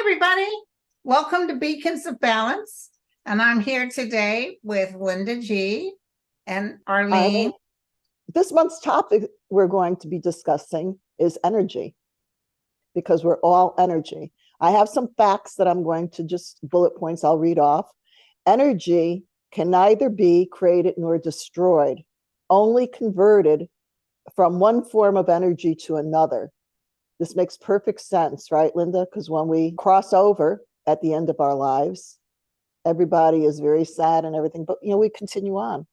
everybody. Welcome to Beacons of Balance. And I'm here today with Linda G. and Arlene. This month's topic we're going to be discussing is energy, because we're all energy. I have some facts that I'm going to just bullet points I'll read off. Energy can neither be created nor destroyed, only converted from one form of energy to another. This makes perfect sense, right, Linda? Because when we cross over at the end of our lives, everybody is very sad and everything, but we continue on.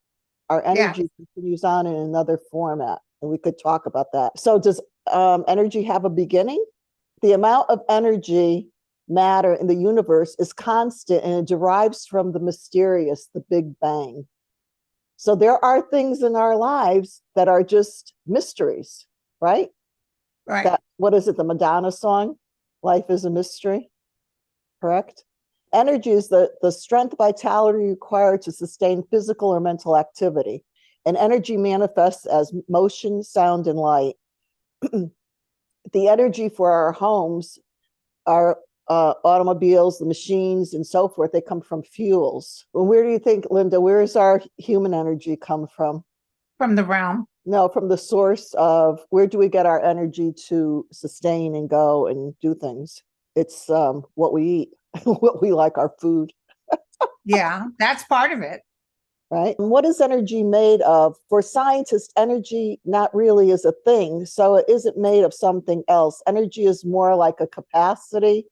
Our energy continues on in another format, and we could talk about that. So does energy have a beginning? The amount of energy matter in the universe is constant, and it derives from the mysterious, the Big Bang. So there are things in our lives that are just mysteries, right? Right. What is it, the Madonna song? Life is a mystery, correct? Energy is the strength, vitality required to sustain physical or mental activity. And energy manifests as motion, sound, and light. The energy for our homes, our automobiles, the machines, and so forth, they come from fuels. Where do you think, Linda, where does our human energy come from? From the realm. No, from the source of where do we get our energy to sustain and go and do things? It's what we eat, what we like, our food. Yeah, that's part of it. Right. And what is energy made of? For scientists, energy not really is a thing. So it isn't made of something else. Energy is more like a capacity.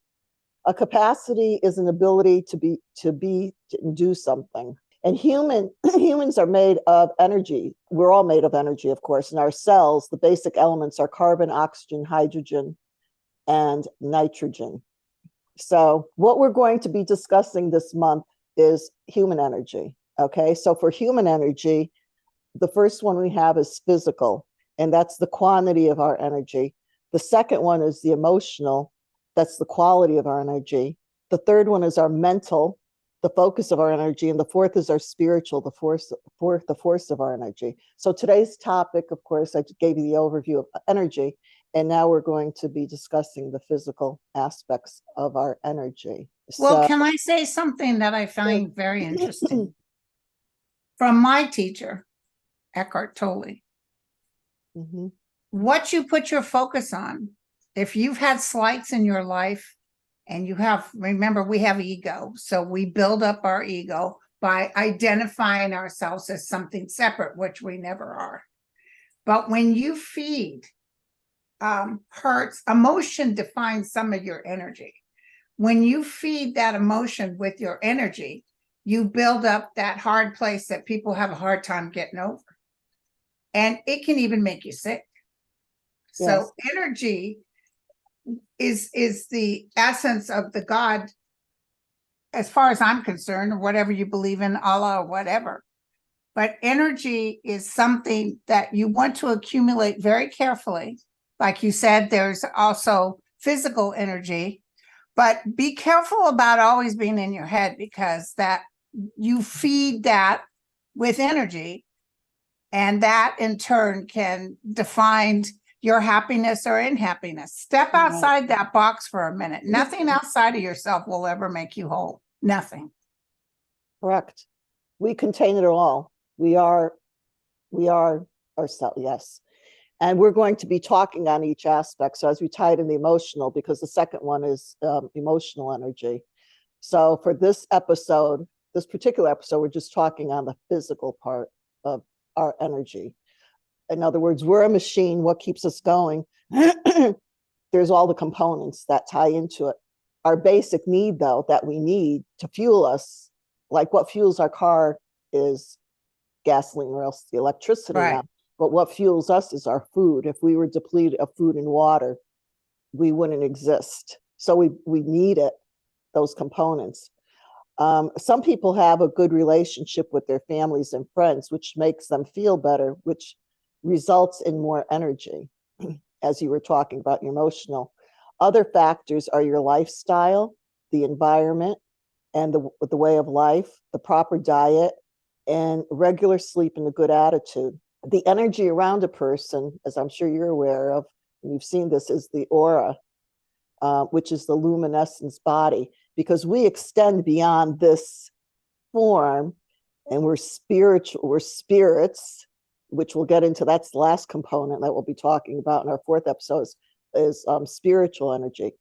A capacity is an ability to do something. And humans are made of energy. We're all made of energy, of course. In our cells, the basic elements are carbon, oxygen, hydrogen, and nitrogen. So what we're going to be discussing this month is human energy. Okay, so for human energy, the first one we have is physical, and that's the quantity of our energy. The second one is the emotional, that's the quality of our energy. The third one is our mental, the focus of our energy. And the fourth is our spiritual, the force of our energy. So today's topic, of course, I gave you the overview of energy, and now we're going to be discussing the physical aspects of our energy. Well, can I say something that I find very interesting? From my teacher, Eckhart Tolle. Mm-hmm. What you put your focus on, if you've had slights in your life, and remember, we have ego. So we build up our ego by identifying ourselves as something separate, which we never are. But when you feed hurts, emotion defines some of your energy. When you feed that emotion with your energy, you build up that hard place that people have a hard time getting over. And it can even make you sick. Yes. So energy is the essence of the God, as far as I'm concerned, or whatever you believe in, Allah or whatever. But energy is something that you want to accumulate very carefully. Like you said, there's also physical energy, but be careful about always being in your head, because that you feed that with energy, and that in turn can define your happiness or unhappiness. Step outside that box for a minute. Nothing outside of yourself will ever make you whole. Nothing. Correct. We contain it all. We are ourselves, yes. And we're going to be talking on each aspect. So as we tie it in the emotional, because the second one is emotional energy. So for this particular episode, we're just talking on the physical part of our energy. In other words, we're a machine. What keeps us going? There's all the components that tie into it. Our basic need, though, that we need to fuel us, like what fuels our car is gasoline, or else the electricity. Right. Now. But what fuels us is our food. If we were depleted of food and water, we wouldn't exist. So we need it, those components. Some people have a good relationship with their families and friends, which makes them feel better, which results in more energy, as you were talking about your emotional. Other factors are your lifestyle, the environment, and the way of life, the proper diet, and regular sleep and a good attitude. The energy around a person, as I'm sure you're aware of, and you've seen this, is the aura. which is the luminescence body, because we extend beyond this form, and we're spiritual, we're spirits, which we'll get into. That's the last component that we'll be talking about in our 4th episode is spiritual energy.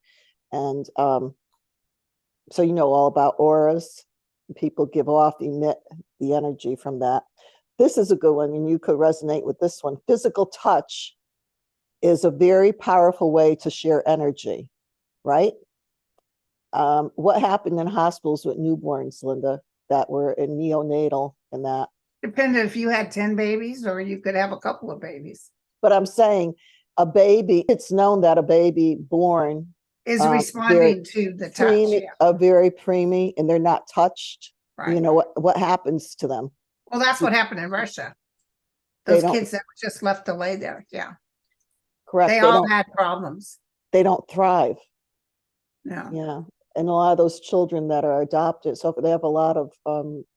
And so you know all about auras. People give off, emit the energy from that. This is a good one, and you could resonate with this one. Physical touch is a very powerful way to share energy, right? What happened in hospitals with newborns, Linda, that were in neonatal and that? Depended if you had 10 babies or you could have a couple of babies. But I'm saying a baby, it's known that a baby born Is responding to the touch. Yeah. Very preemie, and they're not touched. Right. You know what happens to them? Well, that's what happened in Russia. Those kids that were just left to lay there. Yeah. Correct. They all had problems. They don't thrive. No. Yeah. And a lot of those children that are adopted, so they have a lot of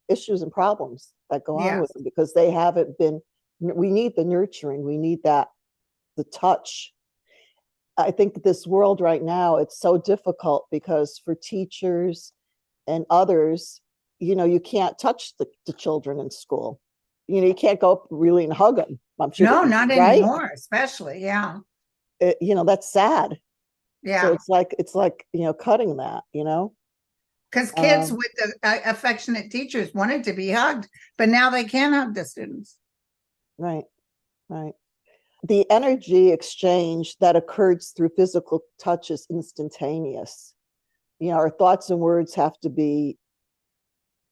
issues and problems that go on with them because they haven't been, we need the nurturing. We need that, the touch. I think this world right now, it's so difficult because for teachers and others, you know, you can't touch the children in school. You know, you can't go up really and hug them. I'm sure. No, not anymore, especially. Yeah. You know, that's sad. Yeah. So it's like, you know, cutting that, you know. Because kids with the affectionate teachers wanted to be hugged, but now they can't hug the students. Right, right. The energy exchange that occurs through physical touch is instantaneous. You know, our thoughts and words have to be,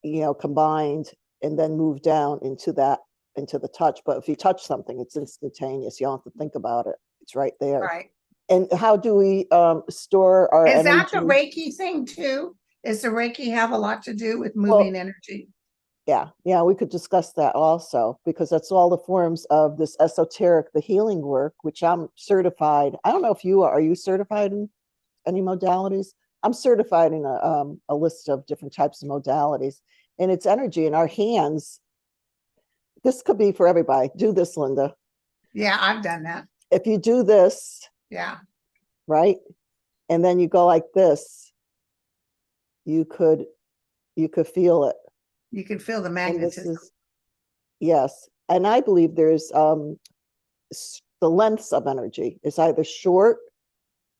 you know, combined and then move down into the touch. But if you touch something, it's instantaneous. You don't have to think about it. It's right there. Right. And how do we store our energy? Is that the Reiki thing too? Does the Reiki have a lot to do with moving energy? Yeah, we could discuss that also, because that's all the forms of this esoteric, the healing work, which I'm certified. I don't know if you are. Are you certified in any modalities? I'm certified in a list of different types of modalities, and it's energy in our hands. This could be for everybody. Do this, Linda. Yeah, I've done that. If you do this, yeah, right, and then you go like this, you could feel it. You can feel the magnetism. Yes. And I believe there's the lengths of energy. It's either short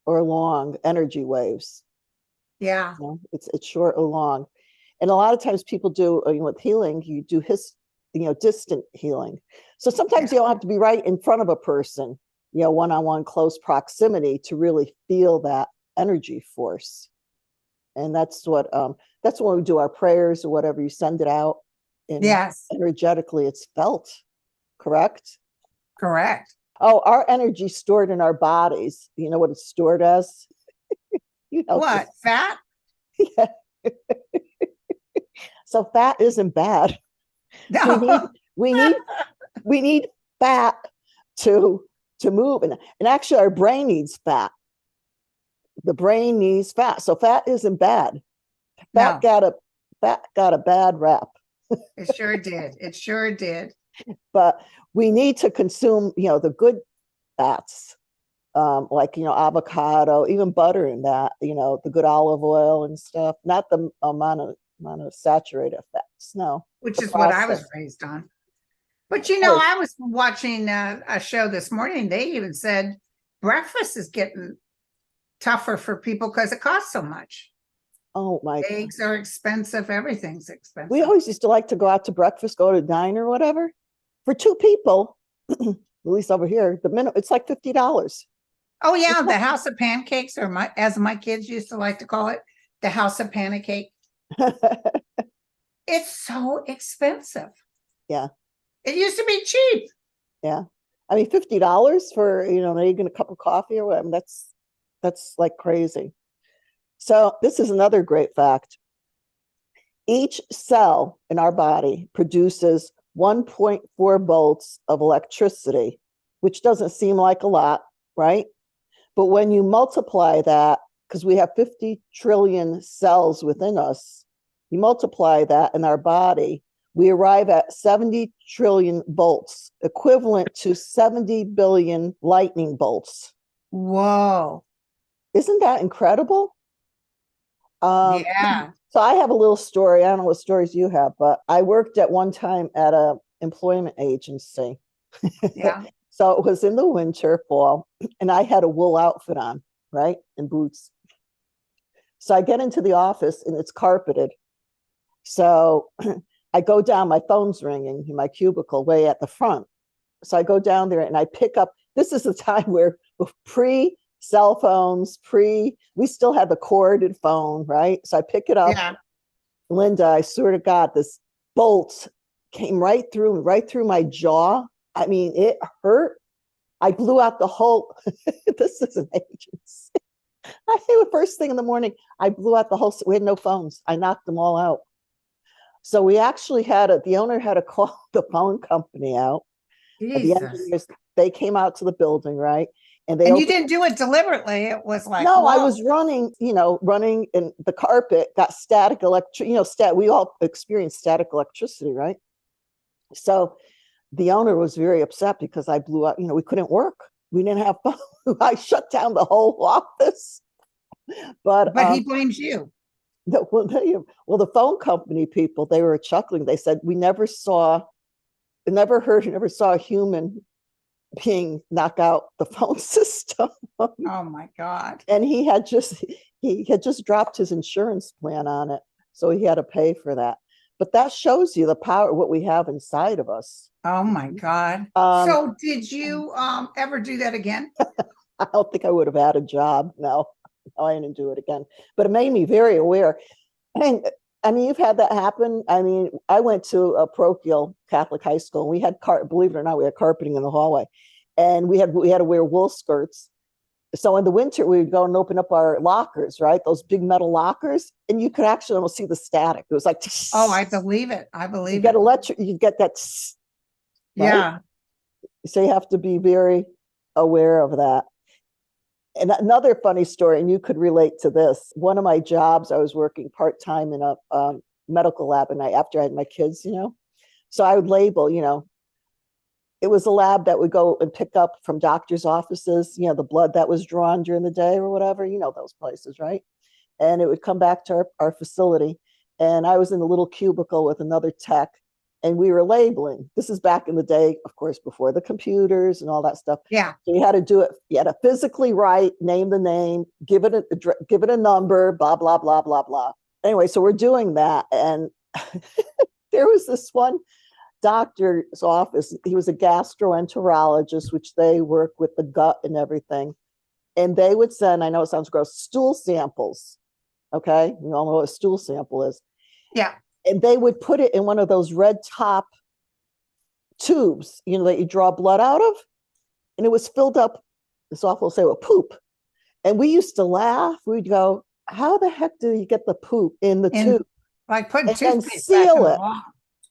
or long energy waves. Yeah. You know, it's short or long. And a lot of times people do, you know, with healing, you do distant healing. So sometimes you don't have to be right in front of a person, you know, one-on-one close proximity to really feel that energy force. And that's when we do our prayers or whatever, you send it out. And energetically it's felt. Correct? Correct. Oh, our energy stored in our bodies. You know what it's stored as? You know what? Fat? Yeah. So fat isn't bad. No. We need fat to move. And actually our brain needs fat. The brain needs fat. So fat isn't bad. Fat got a bad rap. It sure did. It sure did. But we need to consume, you know, the good fats, like, you know, avocado, even butter in that, you know, the good olive oil and stuff, not the monosaturated fats. No. Which is what I was raised on. But, you know, I was watching a show this morning. They even said breakfast is getting tougher for people because it costs so much. Oh my! Eggs are expensive. Everything's expensive. We always used to like to go out to breakfast, go to a diner or whatever. For 2 people, at least over here, the minute it's like $50. Oh yeah, the house of pancakes, or as my kids used to like to call it, the house of pancake. It's so expensive. Yeah. It used to be cheap. Yeah. I mean, $50 for, you know, making a cup of coffee or whatever. That's like crazy. So this is another great fact. Each cell in our body produces 1.4 volts of electricity, which doesn't seem like a lot, right? But when you multiply that, because we have 50 trillion cells within us, you multiply that in our body, we arrive at 70 trillion volts, equivalent to 70 billion lightning bolts. Whoa. Isn't that incredible? Yeah. So I have a little story. I don't know what stories you have, but I worked at one time at a employment agency. Yeah. So it was in the winter, fall, and I had a wool outfit on, right? And boots. So I get into the office and it's carpeted. So I go down, my phone's ringing in my cubicle way at the front. So I go down there and I pick up. This is the time where pre cell phones, we still had the corded phone, right? So I pick it up. Yeah. Linda, I swear to God, this bolt came right through my jaw. I mean, it hurt. I blew out the whole, this is an agency. I think the first thing in the morning, I blew out the whole, we had no phones. I knocked them all out. So we actually the owner had to call the phone company out. The Jesus. engineers, they came out to the building, right? And you didn't do it deliberately. It was like, no, whoa. I was running, and the carpet got static electric, we all experienced static electricity, right? So the owner was very upset because I blew up, we couldn't work. We didn't have phone. I shut down the whole office. But he blames you. Well, the phone company people, they were chuckling. They said, we never saw a human being knock out the phone system. Oh my God. And he had just dropped his insurance plan on it. So he had to pay for that. But that shows you the power, what we have inside of us. Oh my God. So did you ever do that again? I don't think I would have had a job. No, I didn't do it again. But it made me very aware. And I mean, you've had that happen. I mean, I went to a parochial Catholic high school. And we had believe it or not, we had carpeting in the hallway, and we had to wear wool skirts. So in the winter, we would go and open up our lockers, right? Those big metal lockers, and you could actually almost see the static. It was like, oh, I believe it. I believe you get you get that, right? Yeah. So you have to be very aware of that. And another funny story, and you could relate to this. One of my jobs, I was working part-time in a medical lab, and after I had my kids, so I would label, it was a lab that would go and pick up from doctors' offices, the blood that was drawn during the day or whatever, those places, right? And it would come back to our facility. And I was in a little cubicle with another tech, and we were labeling. This is back in the day, of course, before the computers and all that stuff. Yeah. So you had to do it. You had to physically write, name the name, give it a number, blah, blah, blah, blah, blah. Anyway, so we're doing that. And there was this one doctor's office. He was a gastroenterologist, which they work with the gut and everything. And they would send, I know it sounds gross, stool samples. Okay. You all know what a stool sample is. Yeah. And they would put it in one of those red top tubes, that you draw blood out of. And it was filled up, it's awful to say, with poop. And we used to laugh. We'd go, how the heck do you get the poop in the tube? Like putting toothpaste seal it.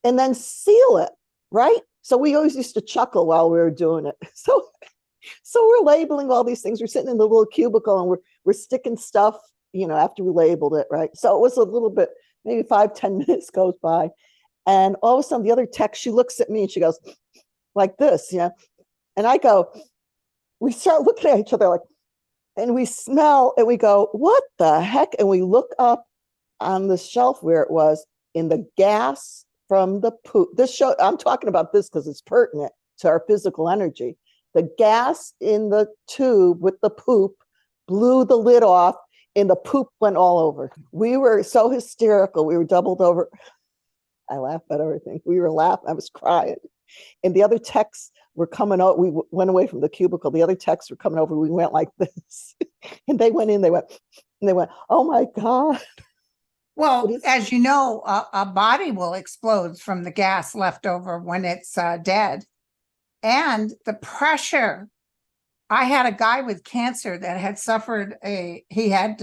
And then seal it, right? So we always used to chuckle while we were doing it. So we're labeling all these things. We're sitting in the little cubicle and we're sticking stuff, after we labeled it, right? So it was a little bit, maybe 5-10 minutes goes by. And all of a sudden the other tech, she looks at me and she goes like this, And I go, we start looking at each other like, and we smell and we go, what the heck? And we look up on the shelf where it was in the gas from the poop. I'm talking about this because it's pertinent to our physical energy. The gas in the tube with the poop blew the lid off and the poop went all over. We were so hysterical. We were doubled over. I laughed at everything. We were laughing. I was crying. And the other techs were coming out. We went away from the cubicle. The other techs were coming over. We went like this. And they went in, they went, oh my God. Well, as you know, a body will explode from the gas left over when it's dead. And the pressure. I had a guy with cancer that had suffered he had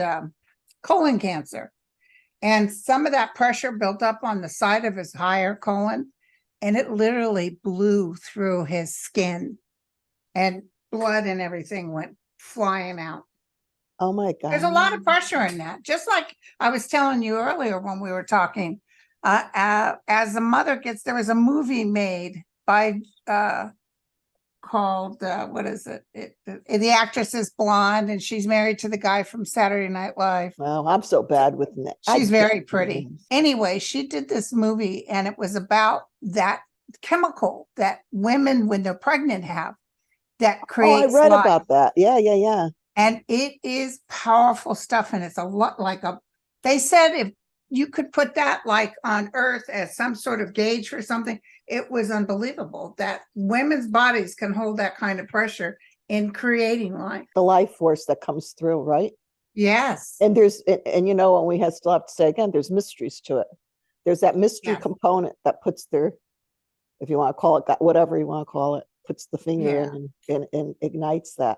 colon cancer. And some of that pressure built up on the side of his higher colon, and it literally blew through his skin, and blood and everything went flying out. Oh my God. There's a lot of pressure in that. Just like I was telling you earlier when we were talking, as a mother there was a movie made by called, what is it? The actress is blonde and she's married to the guy from Saturday Night Live. Well, I'm so bad with that. She's very pretty. Anyway, she did this movie and it was about that chemical that women, when they're pregnant, have that creates I read life. about that. Yeah. And it is powerful stuff. And it's a lot like they said if you could put that like on Earth as some sort of gauge for something, it was unbelievable that women's bodies can hold that kind of pressure in creating life. The life force that comes through, right? Yes. And and you know, and we still have to say again, there's mysteries to it. There's that mystery component that puts their, if you want to call it, whatever you want to call it, puts the finger in and ignites that.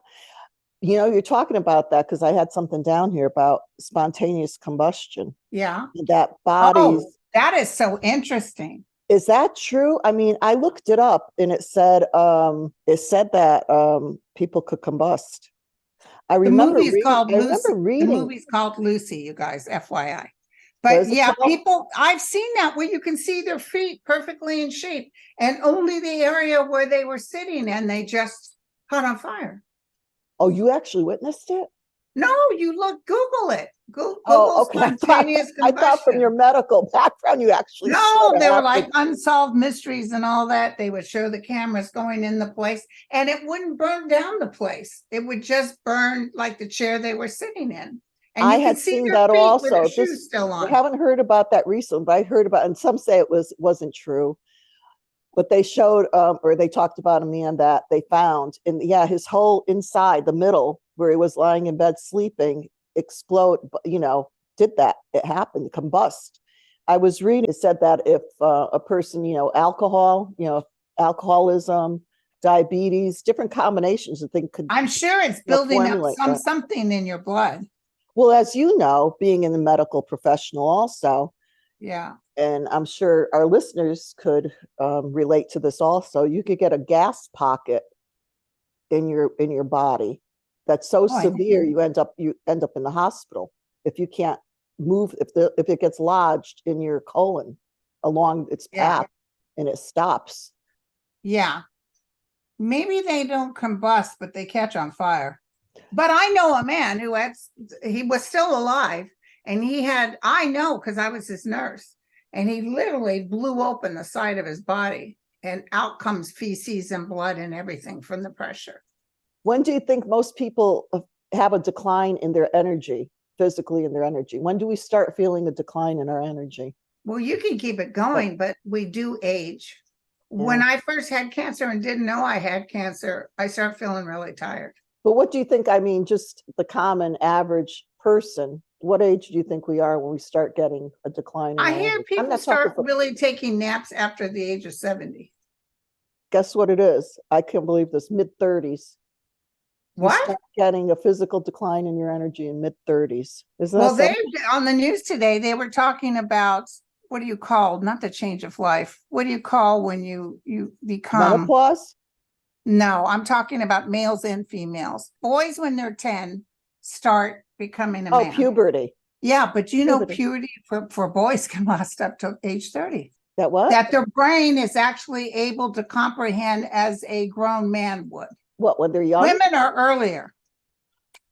You know, you're talking about that because I had something down here about spontaneous combustion. Yeah. That bodies. Oh, that is so interesting. Is that true? I mean, I looked it up and it said that people could combust. I remember reading. The movie's called Lucy, you guys, FYI. But yeah, I've seen that where you can see their feet perfectly in shape and only the area where they were sitting and they just caught on fire. Oh, you actually witnessed it? No, you Google it. Google spontaneous combustion. I thought from your medical background, you actually No, they were like unsolved mysteries and all that. They would show the cameras going in the place and it wouldn't burn down the place. It would just burn like the chair they were sitting in. And I had seen that also. Still on. I haven't heard about that recently, but I heard about, and some say it wasn't true. But they showed, or they talked about a man that they found, and his whole inside, the middle, where he was lying in bed sleeping, explode. You know, did that? It happened, combust. I was reading. It said that if a person, alcoholism, diabetes, different combinations of things could. I'm sure it's building up something in your blood. Well, as you know, being in the medical professional also. Yeah. And I'm sure our listeners could relate to this also. You could get a gas pocket in your body that's so severe you end up in the hospital if you can't move, if it gets lodged in your colon along its path and it stops. Yeah. Maybe they don't combust, but they catch on fire. But I know a man he was still alive and I know because I was his nurse. And he literally blew open the side of his body and out comes feces and blood and everything from the pressure. When do you think most people have a decline in their energy, physically in their energy? When do we start feeling a decline in our energy? Well, you can keep it going, but we do age. Yeah. When I first had cancer and didn't know I had cancer, I started feeling really tired. But what do you think? I mean, just the common average person, what age do you think we are when we start getting a decline in I hear people start really taking naps after the age of 70. Guess what it is? I can't believe this, mid-30s. What? You start getting a physical decline in your energy in mid-30s. Well, on the news today, they were talking about, what do you call, not the change of life. What do you call when you become? Menopause? No, I'm talking about males and females. Boys, when they're 10, start becoming a man. Oh, puberty. Yeah, but puberty for boys can last up to age 30. That what? That their brain is actually able to comprehend as a grown man would. What, when they're young? Women are earlier.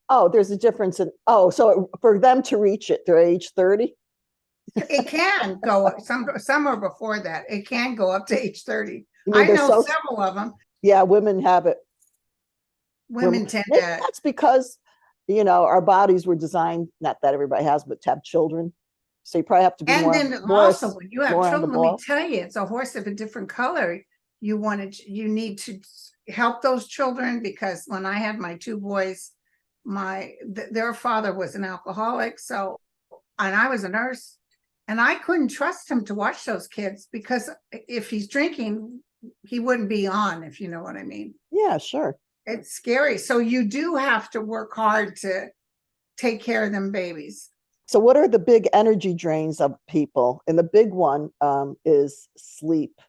Oh, there's a difference so for them to reach it, they're age 30? It can go, some are before that. It can go up to age 30. I know several of them. Yeah, women have it. Women tend to. That's because, our bodies were designed, not that everybody has, but to have children. So you probably have to be more. And then also, when you have children, let me tell you, it's a horse of a different color. You need to help those children, because when I had my two boys, their father was an alcoholic. So, and I was a nurse, and I couldn't trust him to watch those kids, because if he's drinking, he wouldn't be on, if you know what I mean. Yeah, sure. It's scary. So you do have to work hard to take care of them babies. So what are the big energy drains of people? And the big one is sleep.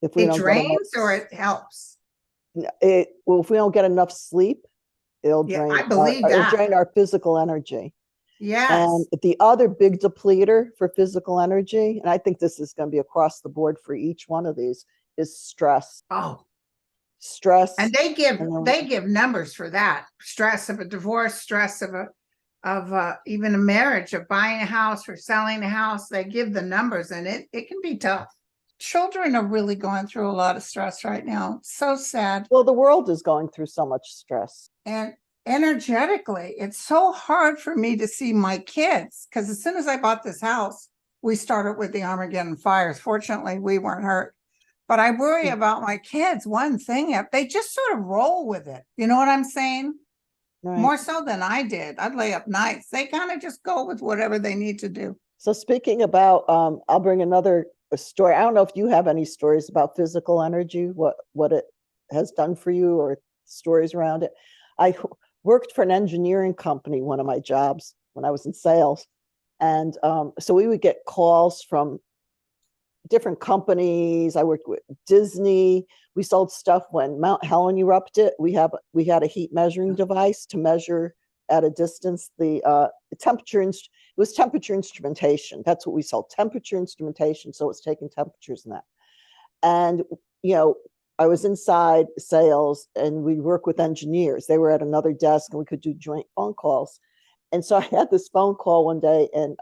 If it drains or it helps? Well, if we don't get enough sleep, it'll drain. I believe that. It'll drain our physical energy. Yes. And the other big depleter for physical energy, and I think this is going to be across the board for each one of these, is stress. Oh. stress. And they give numbers for that. Stress of a divorce, stress of even a marriage, of buying a house or selling a house. They give the numbers, and it can be tough. Children are really going through a lot of stress right now. So sad. Well, the world is going through so much stress. And energetically, it's so hard for me to see my kids, because as soon as I bought this house, we started with the Armageddon fires. Fortunately, we weren't hurt. But I worry about my kids. One thing, they just sort of roll with it. You know what I'm saying? Right. More so than I did. I'd lay up nights. They kind of just go with whatever they need to do. So speaking about, I'll bring another story. I don't know if you have any stories about physical energy, what it has done for you, or stories around it. I worked for an engineering company, one of my jobs, when I was in sales. And so we would get calls from different companies. I worked with Disney. We sold stuff when Mount Helen erupted. We had a heat measuring device to measure at a distance the temperature. It was temperature instrumentation. That's what we sold, temperature instrumentation. So it's taking temperatures in that. And I was inside sales, and we work with engineers. They were at another desk, and we could do joint phone calls. And so I had this phone call one day, and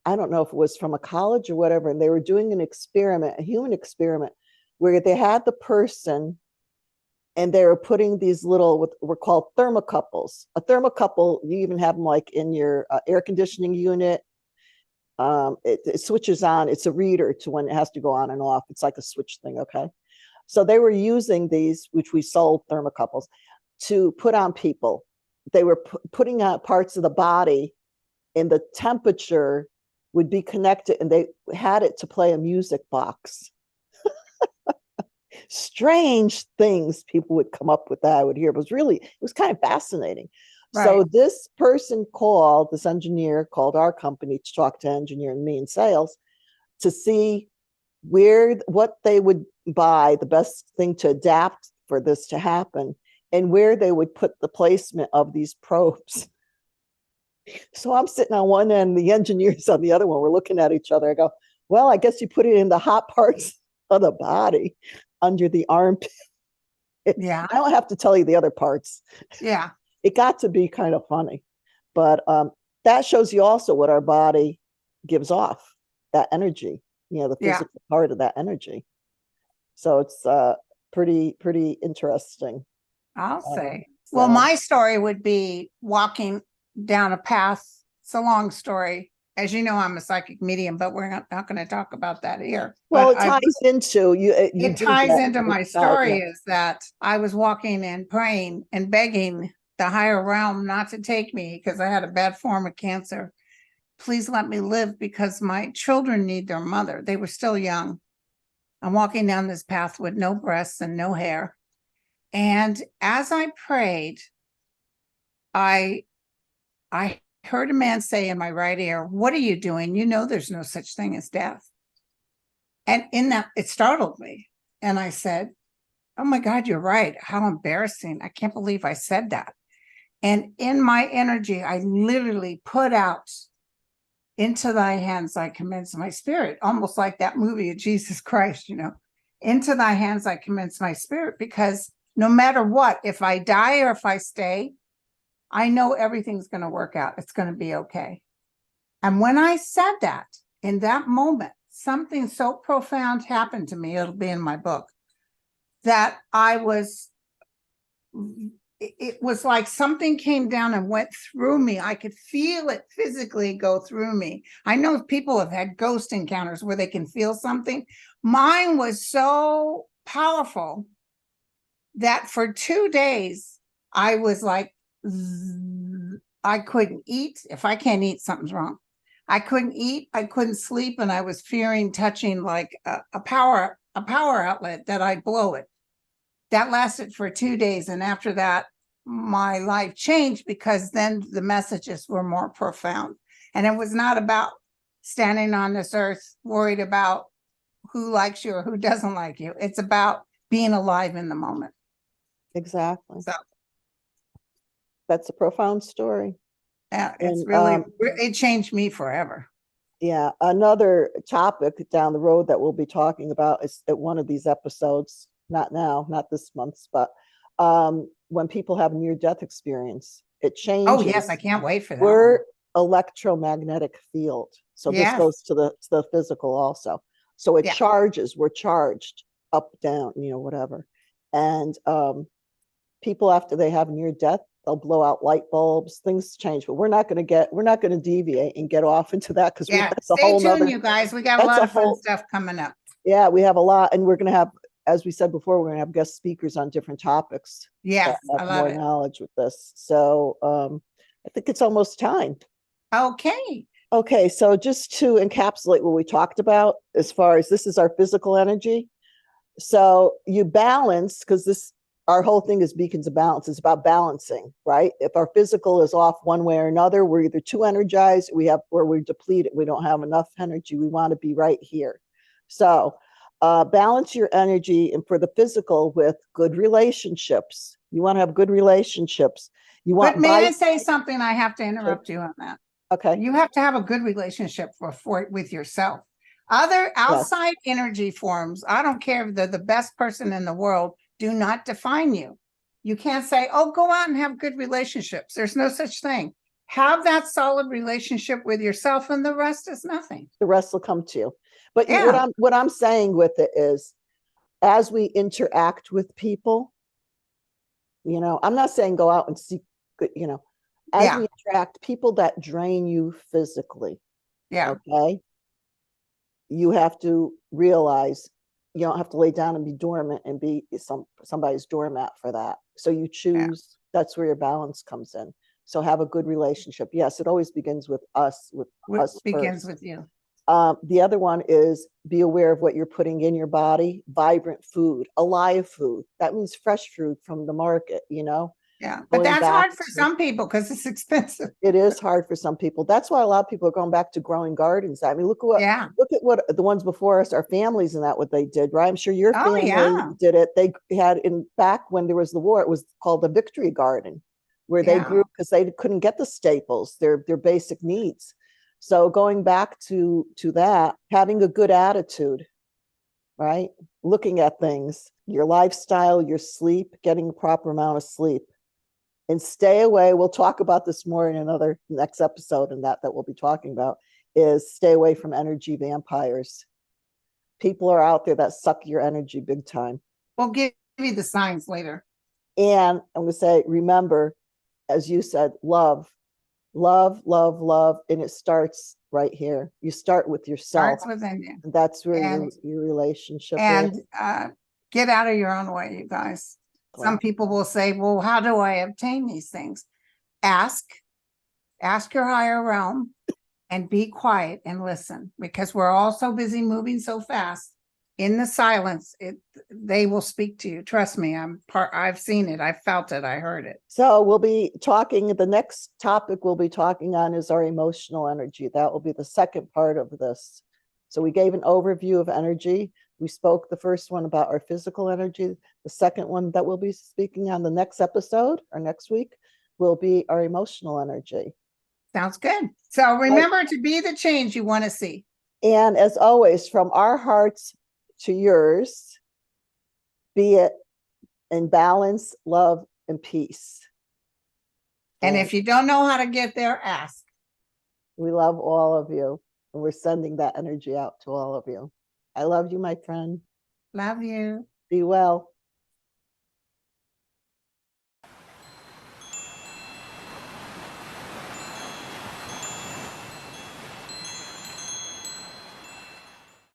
I don't know if it was from a college or whatever, and they were doing an experiment, a human experiment, where they had the person and they were putting these little, what were called thermocouples. A thermocouple, you even have them like in your air conditioning unit. It switches on. It's a reader to when it has to go on and off. It's like a switch thing, okay? So they were using these, which we sold, thermocouples, to put on people. They were putting out parts of the body, and the temperature would be connected, and they had it to play a music box. Strange things people would come up with that I would hear. It was kind of fascinating. Right. So this person this engineer called our company to talk to engineer and me in sales to see what they would buy, the best thing to adapt for this to happen, and where they would put the placement of these probes. So I'm sitting on one end, the engineers on the other one. We're looking at each other. I go, well, I guess you put it in the hot parts of the body, under the armpit. Yeah. I don't have to tell you the other parts. Yeah. It got to be kind of funny. But that shows you also what our body gives off, that energy, the physical part of that energy. So it's pretty interesting. I'll say. Well, my story would be walking down a path. It's a long story. As you know, I'm a psychic medium, but we're not going to talk about that here. Well, it ties into you. It ties into my story is that I was walking and praying and begging the higher realm not to take me because I had a bad form of cancer. Please let me live because my children need their mother. They were still young. I'm walking down this path with no breasts and no hair. And as I prayed, I heard a man say in my right ear, "What are you doing? You know there's no such thing as death." And in that, it startled me. And I said, "Oh my God, you're right. How embarrassing. I can't believe I said that." And in my energy, I literally put out, "Into thy hands I commend my spirit," almost like that movie of Jesus Christ, "Into thy hands I commend my spirit," because no matter what, if I die or if I stay, I know everything's going to work out. It's going to be okay. And when I said that, in that moment, something so profound happened to me. It'll be in my book. That it was like something came down and went through me. I could feel it physically go through me. I know people have had ghost encounters where they can feel something. Mine was so powerful that for 2 days, I was like, I couldn't eat. If I can't eat, something's wrong. I couldn't eat. I couldn't sleep. And I was fearing touching like a power outlet that I'd blow it. That lasted for 2 days. And after that, my life changed because then the messages were more profound. And it was not about standing on this earth worried about who likes you or who doesn't like you. It's about being alive in the moment. Exactly. So that's a profound story. Yeah, it's really, it changed me forever. Yeah. Another topic down the road that we'll be talking about is at one of these episodes not now, not this month's, but when people have near-death experience, it Oh, changes. yes, I can't wait for that. We're electromagnetic field. So this Yes. goes to the physical also. So it Yeah. charges, we're charged up, down, whatever. And people, after they have near death, they'll blow out light bulbs, things change, but we're not going to deviate and get off into that, because Yeah, that's a stay whole tuned, nother, you guys. We got a that's lot a of fun whole- stuff coming up. yeah, we have a lot, and we're going to have, as we said before, we're going to have guest speakers on different topics. Yes, that I have love more it. knowledge with this. So I think it's almost time. Okay. Okay, so just to encapsulate what we talked about, as far as this is our physical energy. So you balance, because our whole thing is beacons of balance. It's about balancing, right? If our physical is off one way or another, we're either too energized, or we're depleted, we don't have enough energy. We want to be right here. So balance your energy, and for the physical, with good relationships. You want to have good relationships. You want. But may I say something? I have to interrupt you on that. Okay. You have to have a good relationship with yourself. Other outside energy forms, I don't care if they're the best person in the world, do not define you. You can't say, oh, go out and have good relationships. There's no such thing. Have that solid relationship with yourself, and the rest is nothing. The rest will come to you. But Yeah. what I'm saying with it is, as we interact with people, I'm not saying go out and seek good, as Yeah. we interact, people that drain you physically, Yeah. okay, you have to realize you don't have to lay down and be dormant and be somebody's doormat for that. So you choose. That's where your balance comes in. So have a good relationship. Yes, it always begins with us. Begins first. with you. The other one is be aware of what you're putting in your body. Vibrant food, alive food. That means fresh fruit from the market, Yeah, but Going that's back hard for to- some people because it's expensive. It is hard for some people. That's why a lot of people are going back to growing gardens. I mean, look at what the ones before us, our families, and that what they did, right? I'm sure your Oh, family yeah. did it. They had, in back when there was the war, it was called the Victory Garden, where they Yeah. grew, because they couldn't get the staples, their basic needs. So going back to that, having a good attitude, right? Looking at things, your lifestyle, your sleep, getting the proper amount of sleep. And stay away. We'll talk about this more in another next episode, and that we'll be talking about is stay away from energy vampires. People are out there that suck your energy big time. We'll give you the signs later. And I'm going to say, remember, as you said, love, love, love, love. And it starts right here. You start with yourself. Starts within you. And that's where your relationship and is. Get out of your own way, you guys. Some people will say, well, how do I obtain these things? Ask your higher realm and be quiet and listen, because we're all so busy moving so fast. In the silence, they will speak to you. Trust me, I've seen it, I felt it, I heard it. So we'll be talking, the next topic we'll be talking on is our emotional energy. That will be the second part of this. So we gave an overview of energy. We spoke the first one about our physical energy. The second one that we'll be speaking on the next episode or next week will be our emotional energy. Sounds good. So remember to be the change you want to see. And as always, from our hearts to yours, be it in balance, love, and peace. And if you don't know how to get there, ask. We love all of you, and we're sending that energy out to all of you. I love you, my friend. Love you. Be well.